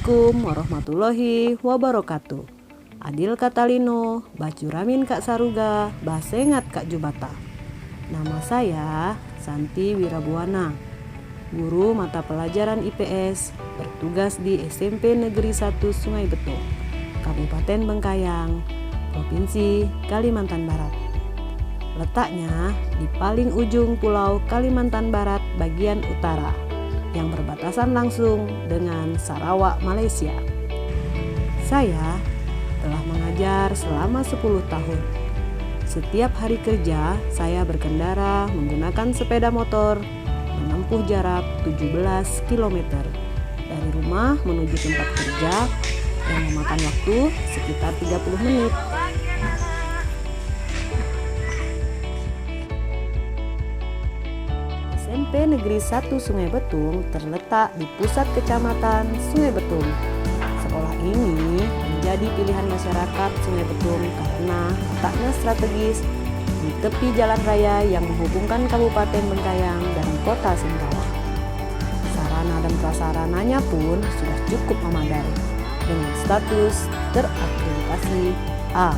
Assalamualaikum warahmatullahi wabarakatuh. Adil Katalino, Bacuramin Kak Saruga, Basengat Kak Jubata. Nama saya Santi Wirabuana, guru mata pelajaran IPS, bertugas di SMP Negeri 1 Sungai Betung, Kabupaten Bengkayang, Provinsi Kalimantan Barat. Letaknya di paling ujung pulau Kalimantan Barat bagian utara, yang berbatasan langsung dengan Sarawak, Malaysia. Saya telah mengajar selama 10 tahun. Setiap hari kerja, saya berkendara menggunakan sepeda motor menempuh jarak 17 km dari rumah menuju tempat kerja yang memakan waktu sekitar 30 menit. SMP Negeri 1 Sungai Betung terletak di pusat kecamatan Sungai Betung. Sekolah ini menjadi pilihan masyarakat Sungai Betung karena letaknya strategis di tepi jalan raya yang menghubungkan Kabupaten Bengkayang dan Kota Singkawang. Sarana dan prasarananya pun sudah cukup memadai dengan status terakreditasi A.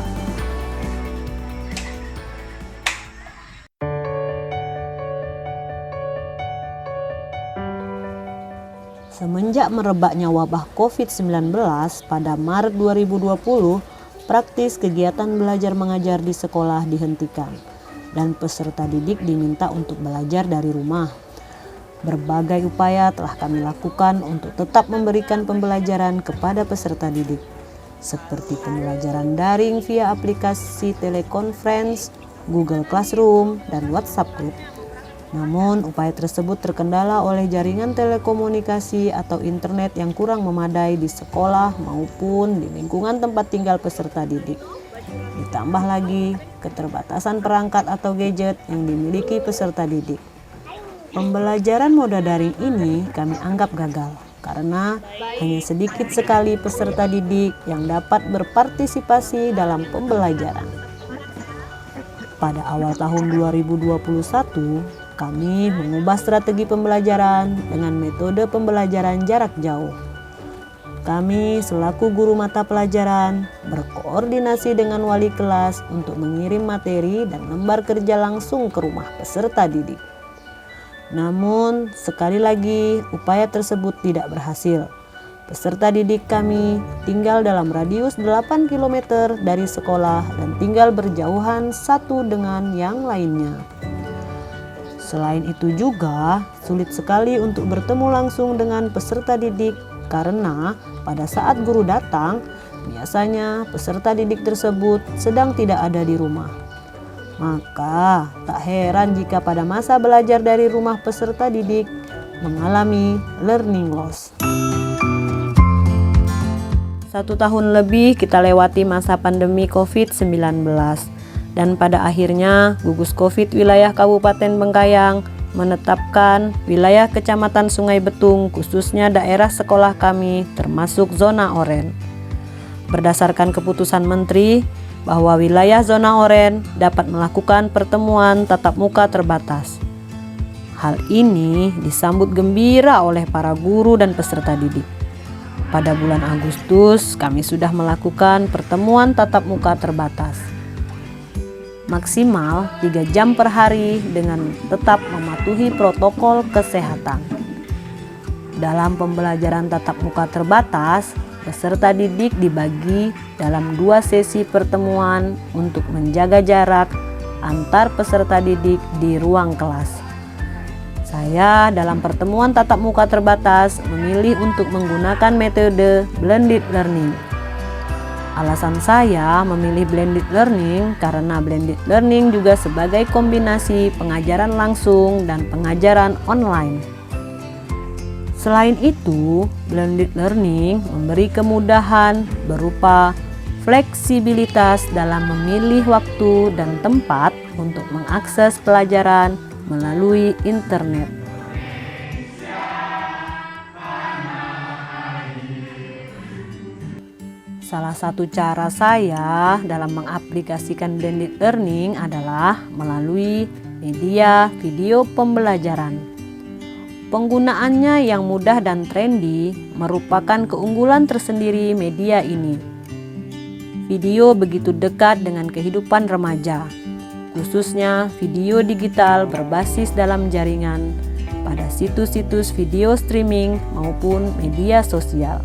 Semenjak merebaknya wabah COVID-19 pada Maret 2020, praktis kegiatan belajar mengajar di sekolah dihentikan dan peserta didik diminta untuk belajar dari rumah. Berbagai upaya telah kami lakukan untuk tetap memberikan pembelajaran kepada peserta didik, seperti pembelajaran daring via aplikasi telekonferensi, Google Classroom, dan WhatsApp Group. Namun, upaya tersebut terkendala oleh jaringan telekomunikasi atau internet yang kurang memadai di sekolah maupun di lingkungan tempat tinggal peserta didik. Ditambah lagi keterbatasan perangkat atau gadget yang dimiliki peserta didik. Pembelajaran moda daring ini kami anggap gagal karena hanya sedikit sekali peserta didik yang dapat berpartisipasi dalam pembelajaran. Pada awal tahun 2021, kami mengubah strategi pembelajaran dengan metode pembelajaran jarak jauh. Kami selaku guru mata pelajaran berkoordinasi dengan wali kelas untuk mengirim materi dan lembar kerja langsung ke rumah peserta didik. Namun, sekali lagi upaya tersebut tidak berhasil. Peserta didik kami tinggal dalam radius 8 km dari sekolah dan tinggal berjauhan satu dengan yang lainnya. Selain itu juga sulit sekali untuk bertemu langsung dengan peserta didik karena pada saat guru datang, biasanya peserta didik tersebut sedang tidak ada di rumah. Maka tak heran jika pada masa belajar dari rumah peserta didik mengalami learning loss. 1 tahun lebih kita lewati masa pandemi COVID-19. Dan pada akhirnya gugus COVID wilayah Kabupaten Bengkayang menetapkan wilayah Kecamatan Sungai Betung khususnya daerah sekolah kami termasuk zona oranye. Berdasarkan keputusan Menteri bahwa wilayah zona oranye dapat melakukan pertemuan tatap muka terbatas. Hal ini disambut gembira oleh para guru dan peserta didik. Pada bulan Agustus kami sudah melakukan pertemuan tatap muka terbatas. Maksimal 3 jam per hari dengan tetap mematuhi protokol kesehatan. Dalam pembelajaran tatap muka terbatas, peserta didik dibagi dalam 2 sesi pertemuan untuk menjaga jarak antar peserta didik di ruang kelas. Saya dalam pertemuan tatap muka terbatas memilih untuk menggunakan metode blended learning. Alasan saya memilih blended learning karena blended learning juga sebagai kombinasi pengajaran langsung dan pengajaran online. Selain itu, blended learning memberi kemudahan berupa fleksibilitas dalam memilih waktu dan tempat untuk mengakses pelajaran melalui internet. Salah satu cara saya dalam mengaplikasikan blended learning adalah melalui media video pembelajaran. Penggunaannya yang mudah dan trendy merupakan keunggulan tersendiri media ini. Video begitu dekat dengan kehidupan remaja, khususnya video digital berbasis dalam jaringan pada situs-situs video streaming maupun media sosial.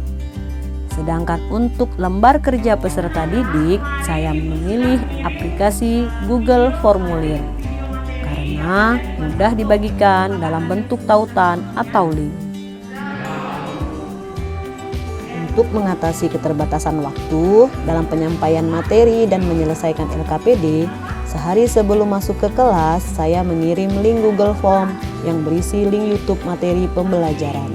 Sedangkan untuk lembar kerja peserta didik, saya memilih aplikasi Google Formulir karena mudah dibagikan dalam bentuk tautan atau link. Untuk mengatasi keterbatasan waktu dalam penyampaian materi dan menyelesaikan LKPD, sehari sebelum masuk ke kelas, saya mengirim link Google Form yang berisi link YouTube materi pembelajaran.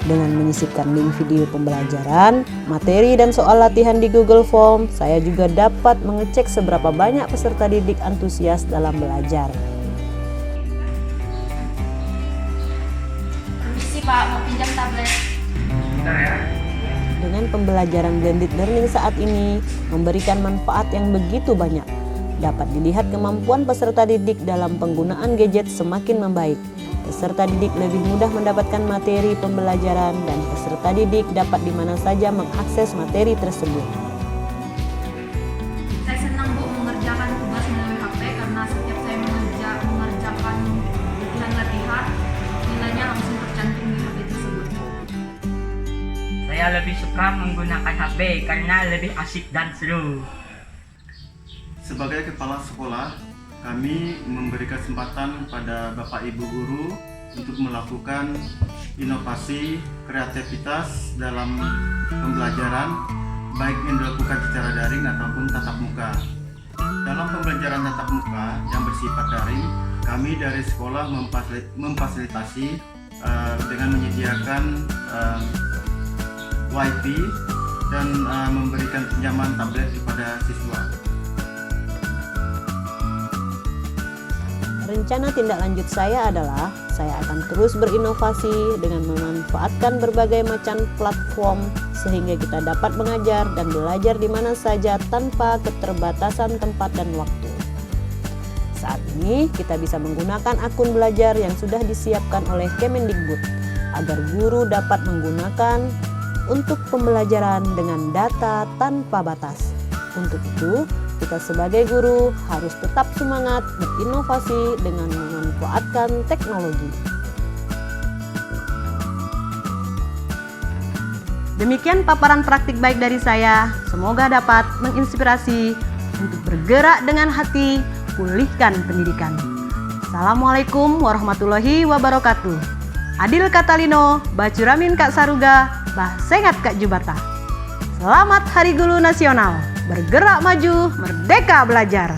Dengan menyisipkan link video pembelajaran, materi dan soal latihan di Google Form, saya juga dapat mengecek seberapa banyak peserta didik antusias dalam belajar. Permisi Pak, mau pinjam tablet. Dengan pembelajaran blended learning saat ini memberikan manfaat yang begitu banyak. Dapat dilihat kemampuan peserta didik dalam penggunaan gadget semakin membaik. Peserta didik lebih mudah mendapatkan materi pembelajaran dan peserta didik dapat di mana saja mengakses materi tersebut. Saya senang Bu mengerjakan tugas melalui HP karena setiap saya mengerjakan latihan, nilainya langsung tercantum di HP tersebut. Saya lebih suka menggunakan HP karena lebih asik dan seru. Sebagai kepala sekolah, kami memberi kesempatan pada Bapak Ibu Guru untuk melakukan inovasi kreativitas dalam pembelajaran, baik yang dilakukan secara daring ataupun tatap muka. Dalam pembelajaran tatap muka yang bersifat daring, kami dari sekolah memfasilitasi dengan menyediakan Wi-Fi dan memberikan pinjaman tablet kepada siswa. Rencana tindak lanjut saya adalah saya akan terus berinovasi dengan memanfaatkan berbagai macam platform sehingga kita dapat mengajar dan belajar di mana saja tanpa keterbatasan tempat dan waktu. Saat ini kita bisa menggunakan akun belajar yang sudah disiapkan oleh Kemendikbud agar guru dapat menggunakan untuk pembelajaran dengan data tanpa batas. Untuk itu, kita sebagai guru harus tetap semangat berinovasi dengan memanfaatkan teknologi. Demikian paparan praktik baik dari saya. Semoga dapat menginspirasi untuk bergerak dengan hati, pulihkan pendidikan. Assalamualaikum warahmatullahi wabarakatuh. Adil Katalino, Bacuramin Kak Saruga, Bah Sengat Kak Jubata. Selamat Hari Guru Nasional. Bergerak maju, merdeka belajar.